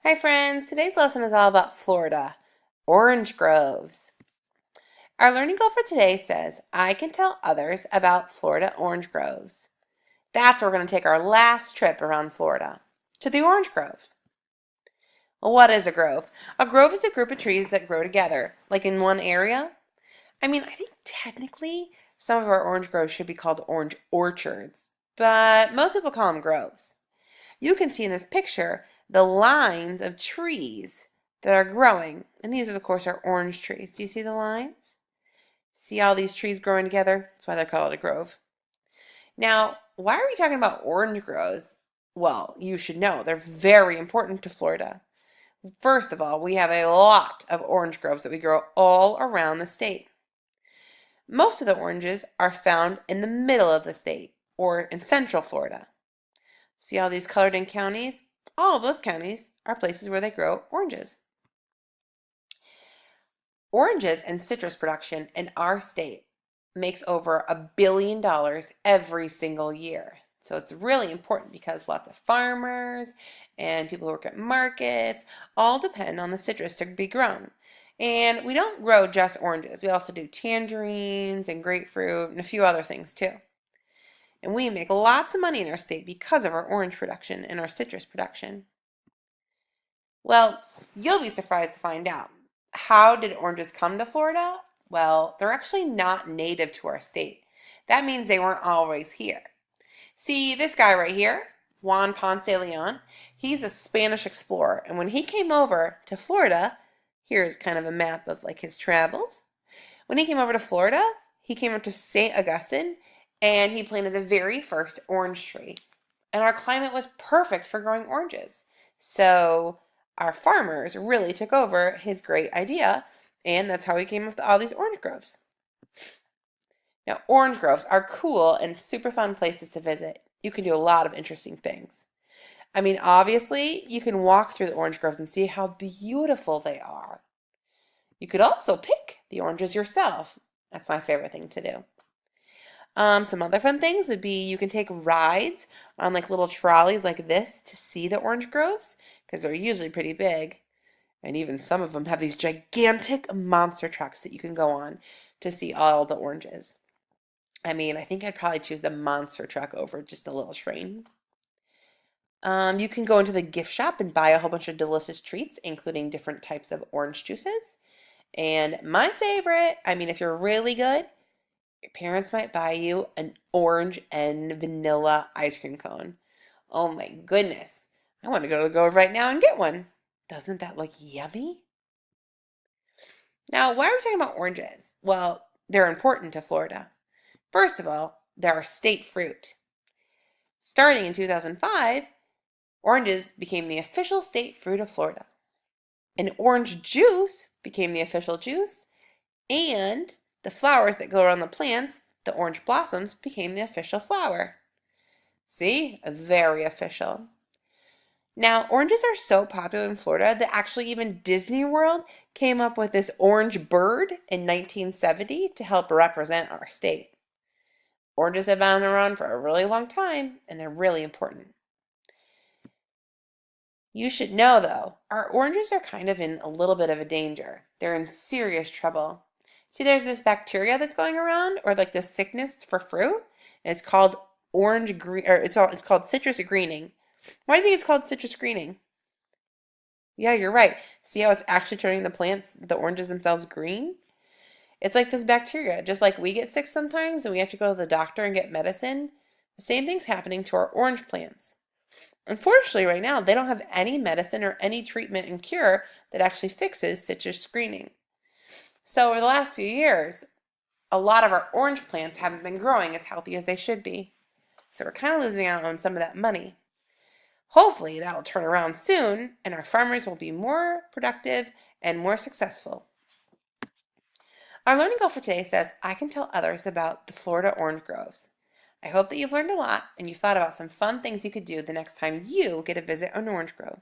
Hi friends, today's lesson is all about Florida, orange groves. Our learning goal for today says, I can tell others about Florida orange groves. That's where we're going to take our last trip around Florida, to the orange groves. Well, what is a grove? A grove is a group of trees that grow together, like in one area. I think technically some of our orange groves should be called orange orchards, but most people call them groves. You can see in this picture the lines of trees that are growing. And these, of course, are orange trees. Do you see the lines? See all these trees growing together? That's why they're called a grove. Now, why are we talking about orange groves? Well, you should know they're very important to Florida. First of all, we have a lot of orange groves that we grow all around the state. Most of the oranges are found in the middle of the state, or in central Florida. See all these colored in counties? All of those counties are places where they grow oranges. Oranges and citrus production in our state makes over $1 billion every single year. So it's really important because lots of farmers and people who work at markets all depend on the citrus to be grown. And we don't grow just oranges. We also do tangerines and grapefruit and a few other things too. And we make lots of money in our state because of our orange production and our citrus production. Well, you'll be surprised to find out. How did oranges come to Florida? Well, they're actually not native to our state. That means they weren't always here. See this guy right here, Juan Ponce de Leon? He's a Spanish explorer, and when he came over to Florida, here's kind of a map of like his travels. When he came over to Florida, he came up to St. Augustine and he planted the very first orange tree. And our climate was perfect for growing oranges. So our farmers really took over his great idea, and that's how he came up with all these orange groves. Now, orange groves are cool and super fun places to visit. You can do a lot of interesting things. Obviously, you can walk through the orange groves and see how beautiful they are. You could also pick the oranges yourself. That's my favorite thing to do. Some other fun things would be you can take rides on like little trolleys like this to see the orange groves because they're usually pretty big. And even some of them have these gigantic monster trucks that you can go on to see all the oranges. I think I'd probably choose the monster truck over just a little train. You can go into the gift shop and buy a whole bunch of delicious treats, including different types of orange juices. And my favorite, if you're really good, your parents might buy you an orange and vanilla ice cream cone. Oh my goodness. I want to go right now and get one. Doesn't that look yummy? Now, why are we talking about oranges? Well, they're important to Florida. First of all, they're our state fruit. Starting in 2005, oranges became the official state fruit of Florida. And orange juice became the official juice, and the flowers that go around the plants, the orange blossoms, became the official flower. See? Very official. Now, oranges are so popular in Florida that actually even Disney World came up with this orange bird in 1970 to help represent our state. Oranges have been around for a really long time, and they're really important. You should know, though, our oranges are kind of in a little bit of a danger. They're in serious trouble. See, there's this bacteria that's going around, or like this sickness for fruit, and it's called orange green, or it's called citrus greening. Why do you think it's called citrus greening? Yeah, you're right. See how it's actually turning the plants, the oranges themselves, green? It's like this bacteria. Just like we get sick sometimes and we have to go to the doctor and get medicine, the same thing's happening to our orange plants. Unfortunately, right now, they don't have any medicine or any treatment and cure that actually fixes citrus greening. So over the last few years, a lot of our orange plants haven't been growing as healthy as they should be. So we're kind of losing out on some of that money. Hopefully that'll turn around soon and our farmers will be more productive and more successful. Our learning goal for today says, I can tell others about the Florida orange groves. I hope that you've learned a lot and you've thought about some fun things you could do the next time you get to visit an orange grove.